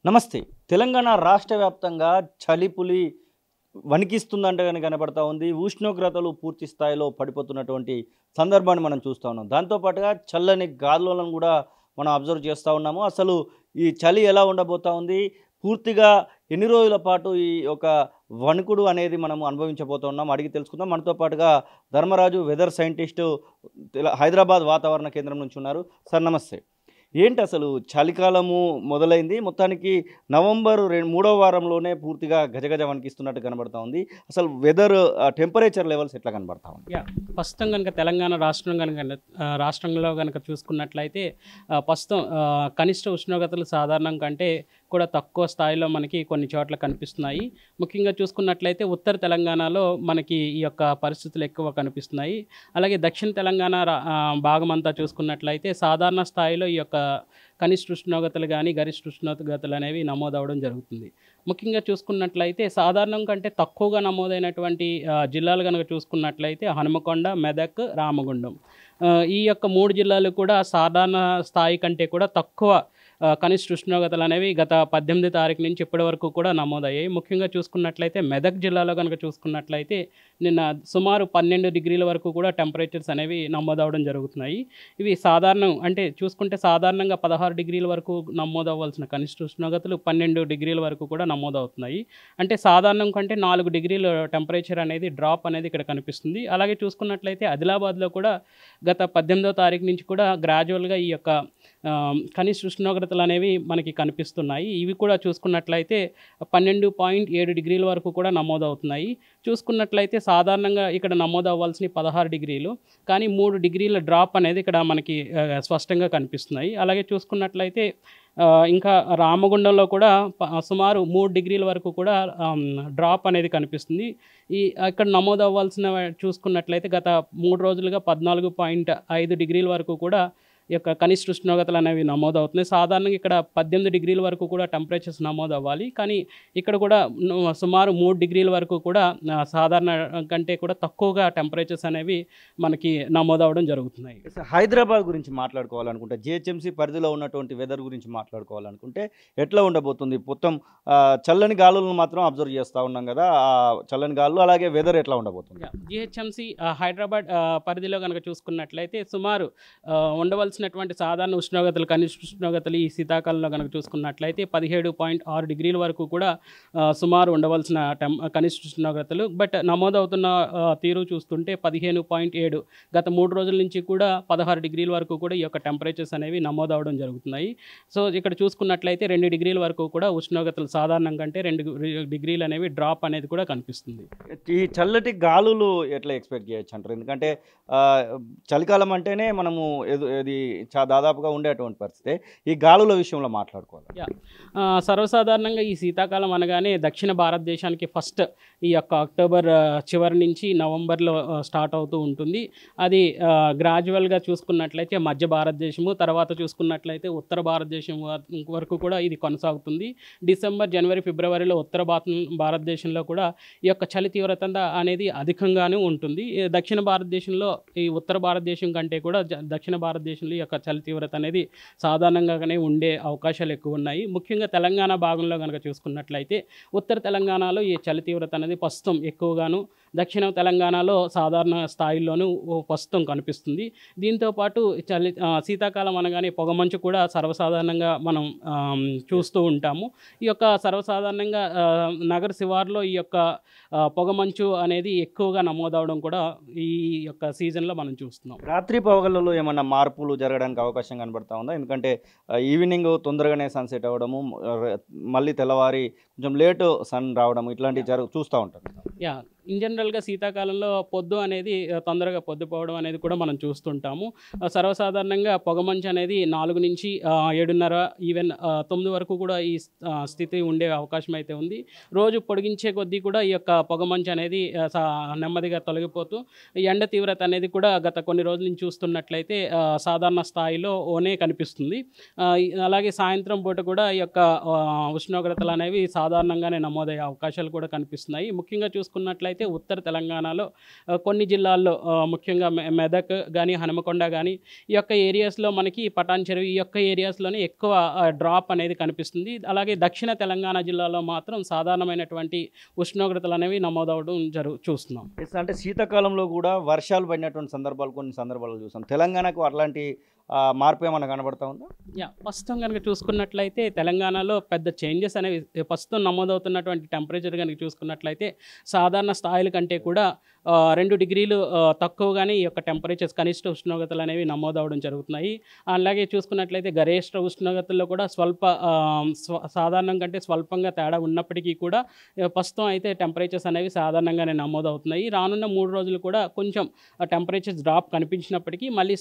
నమస్తే. తెలంగాణ రాష్ట్ర వ్యాప్తంగా చలిపులి వణికిస్తుందంటే గనుక కనపడతా ఉంది. ఉష్ణోగ్రతలు పూర్తి స్థాయిలో పడిపోతున్నటువంటి సందర్భాన్ని మనం చూస్తా ఉన్నాం. దాంతో పాటుగా చల్లని గాలులను కూడా మనం అబ్జర్వ్ చేస్తా ఉన్నాము. అసలు ఈ చలి ఎలా ఉండబోతా ఉంది? పూర్తిగా ఎన్ని రోజుల పాటు ఈ యొక్క వణుకుడు అనేది మనం అనుభవించబోతా ఉన్నాం. అడిగి తెలుసుకుందాం. మనతో పాటుగా ధర్మరాజు వెదర్ సైంటిస్టు హైదరాబాద్ వాతావరణ కేంద్రం నుంచి ఉన్నారు. సార్ నమస్తే. ఏంటి అసలు చలికాలము మొదలైంది. మొత్తానికి నవంబర్ మూడో వారంలోనే పూర్తిగా గజగజ వణికిస్తున్నట్టు కనబడతా ఉంది. అసలు వెదర్ టెంపరేచర్ లెవెల్స్ ఎట్లా కనబడతా ఉంది? ప్రస్తుతం కనుక తెలంగాణ రాష్ట్రంలో కనుక చూసుకున్నట్లయితే ప్రస్తుతం కనిష్ట ఉష్ణోగ్రతలు సాధారణం కంటే కూడా తక్కువ స్థాయిలో మనకి కొన్ని చోట్ల కనిపిస్తున్నాయి. ముఖ్యంగా చూసుకున్నట్లయితే ఉత్తర తెలంగాణలో మనకి ఈ యొక్క పరిస్థితులు ఎక్కువ కనిపిస్తున్నాయి. అలాగే దక్షిణ తెలంగాణ భాగమంతా చూసుకున్నట్లయితే సాధారణ స్థాయిలో ఈ యొక్క కనిష్ట ఉష్ణోగ్రతలు కానీ గరిష్ట ఉష్ణోగ్రతలు అనేవి నమోదవడం జరుగుతుంది. ముఖ్యంగా చూసుకున్నట్లయితే సాధారణం కంటే తక్కువగా నమోదైనటువంటి జిల్లాలు కనుక చూసుకున్నట్లయితే హనుమకొండ, మెదక్, రామగుండం ఈ యొక్క 3 జిల్లాలు కూడా సాధారణ స్థాయి కంటే కూడా తక్కువ కనిష్ట ఉష్ణోగ్రతలు అనేవి గత 18 తారీఖు నుంచి ఇప్పటి వరకు కూడా నమోదయ్యాయి. ముఖ్యంగా చూసుకున్నట్లయితే మెదక్ జిల్లాలో కనుక చూసుకున్నట్లయితే నిన్న సుమారు 12 డిగ్రీల వరకు కూడా టెంపరేచర్స్ అనేవి నమోదవడం జరుగుతున్నాయి. ఇవి సాధారణం అంటే చూసుకుంటే సాధారణంగా 16 డిగ్రీల వరకు నమోదవ్వాల్సిన కనిష్ట ఉష్ణోగ్రతలు 12 డిగ్రీల వరకు కూడా నమోదవుతున్నాయి. అంటే సాధారణం కంటే 4 డిగ్రీల టెంపరేచర్ అనేది డ్రాప్ అనేది ఇక్కడ కనిపిస్తుంది. అలాగే చూసుకున్నట్లయితే ఆదిలాబాద్లో కూడా గత 18వ తారీఖు నుంచి కూడా గ్రాడ్యువల్గా ఈ యొక్క కనిష్ట ఉష్ణోగ్రతలు అనేవి మనకి కనిపిస్తున్నాయి. ఇవి కూడా చూసుకున్నట్లయితే 12.7 డిగ్రీల వరకు కూడా నమోదవుతున్నాయి. చూసుకున్నట్లయితే సాధారణంగా ఇక్కడ నమోదవ్వాల్సిన 16 డిగ్రీలు, కానీ 3 డిగ్రీల డ్రాప్ అనేది ఇక్కడ మనకి స్పష్టంగా కనిపిస్తున్నాయి. అలాగే చూసుకున్నట్లయితే ఇంకా రామగుండంలో కూడా సుమారు 3 డిగ్రీల వరకు కూడా డ్రాప్ అనేది కనిపిస్తుంది. ఇక్కడ నమోదవ్వాల్సిన చూసుకున్నట్లయితే గత 3 రోజులుగా 14.5 డిగ్రీల వరకు కూడా ఈ యొక్క కనిష్ట ఉష్ణోగ్రతలు అనేవి నమోదవుతున్నాయి. సాధారణంగా ఇక్కడ 18 డిగ్రీల వరకు కూడా టెంపరేచర్స్ నమోదవ్వాలి, కానీ ఇక్కడ కూడా సుమారు 3 డిగ్రీల వరకు కూడా సాధారణ కంటే కూడా తక్కువగా టెంపరేచర్స్ అనేవి మనకి నమోదవడం జరుగుతున్నాయి. హైదరాబాద్ గురించి మాట్లాడుకోవాలనుకుంటే, జిహెచ్ఎంసీ పరిధిలో ఉన్నటువంటి వెదర్ గురించి మాట్లాడుకోవాలనుకుంటే ఎట్లా ఉండబోతుంది? మొత్తం చల్లని గాలులను మాత్రం అబ్జర్వ్ చేస్తూ ఉన్నాం కదా, చల్లని గాలు అలాగే వెదర్ ఎట్లా ఉండబోతుంది? జిహెచ్ఎంసీ హైదరాబాద్ పరిధిలో కనుక చూసుకున్నట్లయితే సుమారు ఉండవలసినటువంటి సాధారణ ఉష్ణోగ్రతలు కనిష్ట ఉష్ణోగ్రతలు ఈ శీతాకాలంలో కనుక చూసుకున్నట్లయితే 17.6 డిగ్రీల వరకు కూడా సుమారు ఉండవలసిన కనిష్ట ఉష్ణోగ్రతలు. బట్ నమోదవుతున్న తీరు చూస్తుంటే 15.7, గత 3 రోజుల నుంచి కూడా 16 డిగ్రీల వరకు కూడా ఈ యొక్క టెంపరేచర్స్ అనేవి నమోదవడం జరుగుతున్నాయి. సో ఇక్కడ చూసుకున్నట్లయితే 2 డిగ్రీల వరకు కూడా ఉష్ణోగ్రతలు సాధారణం కంటే 2 డిగ్రీలు అనేవి డ్రాప్ అనేది కూడా కనిపిస్తుంది. ఈ చల్లటి గాలులు ఎట్లా ఎక్స్పెక్ట్ చేయొచ్చు అంటారు? ఎందుకంటే చలికాలం అంటేనే మనము ఇది దాదాపుగా ఉండేటువంటి పరిస్థితి. ఈ గాలుల విషయంలో మాట్లాడుకోవాలి. సర్వసాధారణంగా ఈ శీతాకాలం అనగానే దక్షిణ భారతదేశానికి ఫస్ట్ ఈ యొక్క అక్టోబర్ చివరి నుంచి నవంబర్లో స్టార్ట్ అవుతూ ఉంటుంది. అది గ్రాడ్యువల్గా చూసుకున్నట్లయితే మధ్య భారతదేశము, తర్వాత చూసుకున్నట్లయితే ఉత్తర భారతదేశం వరకు కూడా ఇది కొనసాగుతుంది. డిసెంబర్, జనవరి, ఫిబ్రవరిలో ఉత్తర భారతదేశంలో కూడా ఈ యొక్క చలి తీవ్రత అనేది అధికంగానే ఉంటుంది. దక్షిణ భారతదేశంలో ఈ ఉత్తర భారతదేశం కంటే కూడా దక్షిణ భారతదేశంలో ఈ యొక్క చలి తీవ్రత అనేది సాధారణంగానే ఉండే అవకాశాలు ఎక్కువ ఉన్నాయి. ముఖ్యంగా తెలంగాణ భాగంలో కనుక చూసుకున్నట్లయితే ఉత్తర తెలంగాణలో ఈ చలి తీవ్రత అనేది ప్రస్తుతం ఎక్కువగాను, దక్షిణ తెలంగాణలో సాధారణ స్థాయిలోనూ ప్రస్తుతం కనిపిస్తుంది. దీంతోపాటు శీతాకాలం అనగానే పొగమంచు కూడా సర్వసాధారణంగా మనం చూస్తూ ఉంటాము. ఈ యొక్క సర్వసాధారణంగా నగర శివార్లో ఈ యొక్క పొగమంచు అనేది ఎక్కువగా నమోదవడం కూడా ఈ యొక్క సీజన్లో మనం చూస్తున్నాం. రాత్రి పగళ్ళలో ఏమన్నా మార్పులు జరగడానికి అవకాశం కనబడతా ఉందా? ఎందుకంటే ఈవినింగ్ తొందరగానే సన్సెట్ అవ్వడము, మళ్ళీ తెల్లవారి కొంచెం లేటు సన్ రావడం ఇట్లాంటివి చూస్తూ ఉంటారు. ఇన్ జనరల్గా శీతాకాలంలో పొద్దు అనేది తొందరగా పొద్దుపోవడం అనేది కూడా మనం చూస్తుంటాము. సర్వసాధారణంగా పొగమంచు అనేది 4 నుంచి 7:30 ఈవెన్ 9 వరకు కూడా ఈ స్థితి ఉండే అవకాశం అయితే ఉంది. రోజు పొడిగించే కొద్దీ కూడా ఈ యొక్క పొగమంచు అనేది నెమ్మదిగా తొలగిపోతూ ఎండ తీవ్రత అనేది కూడా గత కొన్ని రోజుల నుంచి చూస్తున్నట్లయితే సాధారణ స్థాయిలో కనిపిస్తుంది. అలాగే సాయంత్రం పూట కూడా ఈ యొక్క ఉష్ణోగ్రతలు అనేవి సాధారణంగానే నమోదయ్యే అవకాశాలు కూడా కనిపిస్తున్నాయి. ముఖ్యంగా చూసుకున్నట్లయితే చూసుకున్నట్లయితే ఉత్తర తెలంగాణలో కొన్ని జిల్లాల్లో ముఖ్యంగా మెదక్ కానీ హనుమకొండ కానీ ఈ యొక్క ఏరియాస్లో మనకి పటాన్ చెరువు ఈ యొక్క ఏరియాస్లోనే ఎక్కువ డ్రాప్ అనేది కనిపిస్తుంది. అలాగే దక్షిణ తెలంగాణ జిల్లాలో మాత్రం సాధారణమైనటువంటి ఉష్ణోగ్రతలు అనేవి నమోదవడం చూస్తున్నాం. అంటే శీతాకాలంలో కూడా వర్షాలు పడినటువంటి సందర్భాలు కొన్ని సందర్భాలు చూసాం. తెలంగాణకు అట్లాంటి మార్పు ఏమైనా కనబడతా ఉందా? ప్రస్తుతం కనుక చూసుకున్నట్లయితే తెలంగాణలో పెద్ద చేంజెస్ అనేవి ప్రస్తుతం నమోదవుతున్నటువంటి టెంపరేచర్ కనుక చూసుకున్నట్లయితే సాధారణ స్థాయిల కంటే కూడా 2 డిగ్రీలు తక్కువగానే ఈ యొక్క టెంపరేచర్స్ కనిష్ట ఉష్ణోగ్రతలు అనేవి నమోదవడం జరుగుతున్నాయి. అలాగే చూసుకున్నట్లయితే గరిష్ట ఉష్ణోగ్రతల్లో కూడా సాధారణం కంటే స్వల్పంగా తేడా ఉన్నప్పటికీ కూడా ప్రస్తుతం అయితే టెంపరేచర్స్ అనేవి సాధారణంగానే నమోదవుతున్నాయి. రానున్న 3 రోజులు కూడా కొంచెం టెంపరేచర్స్ డ్రాప్ కనిపించినప్పటికీ మళ్ళీ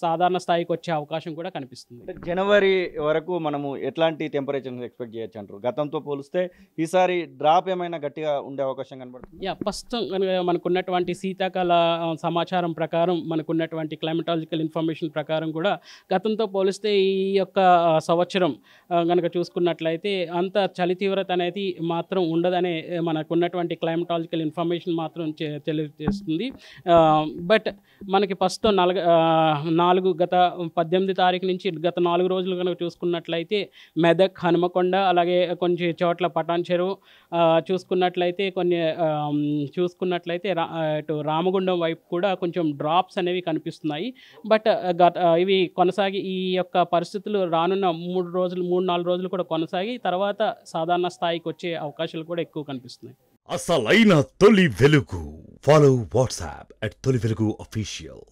సాధారణ స్థాయికి వచ్చే అవకాశం కూడా కనిపిస్తుంది. జనవరి వరకు మనము ఎట్లాంటి టెంపరేచర్ ఎక్స్పెక్ట్ చేయొచ్చు అంటారు? గతంతో పోలిస్తే ఈసారి డ్రాప్ ఏమైనా గట్టిగా ఉండే అవకాశం కనబడుతుంది? ప్రస్తుతం మనకున్నటువంటి శీతాకాల సమాచారం ప్రకారం మనకున్నటువంటి క్లైమటాలజికల్ ఇన్ఫర్మేషన్ ప్రకారం కూడా గతంతో పోలిస్తే ఈ యొక్క సంవత్సరం కనుక చూసుకున్నట్లయితే అంత చలి తీవ్రత అనేది మాత్రం ఉండదనే మనకున్నటువంటి క్లైమటాలజికల్ ఇన్ఫర్మేషన్ మాత్రం తెలియజేస్తుంది. బట్ మనకి ప్రస్తుతం గత 18 తారీఖు నుంచి గత 4 రోజులు కనుక చూసుకున్నట్లయితే మెదక్, హనుమకొండ అలాగే కొన్ని చోట్ల పటాన్ చెరువు చూసుకున్నట్లయితే ఇటు రామగుండం వైపు కూడా కొంచెం డ్రాప్స్ అనేవి కనిపిస్తున్నాయి. బట్ ఇవి కొనసాగి ఈ యొక్క పరిస్థితులు రానున్న 3-4 రోజులు కూడా కొనసాగి తర్వాత సాధారణ స్థాయికి వచ్చే అవకాశాలు కూడా ఎక్కువ కనిపిస్తున్నాయి. అసలైన తొలి వెలుగు. ఫాలో వాట్సాప్ @తొలి వెలుగు official.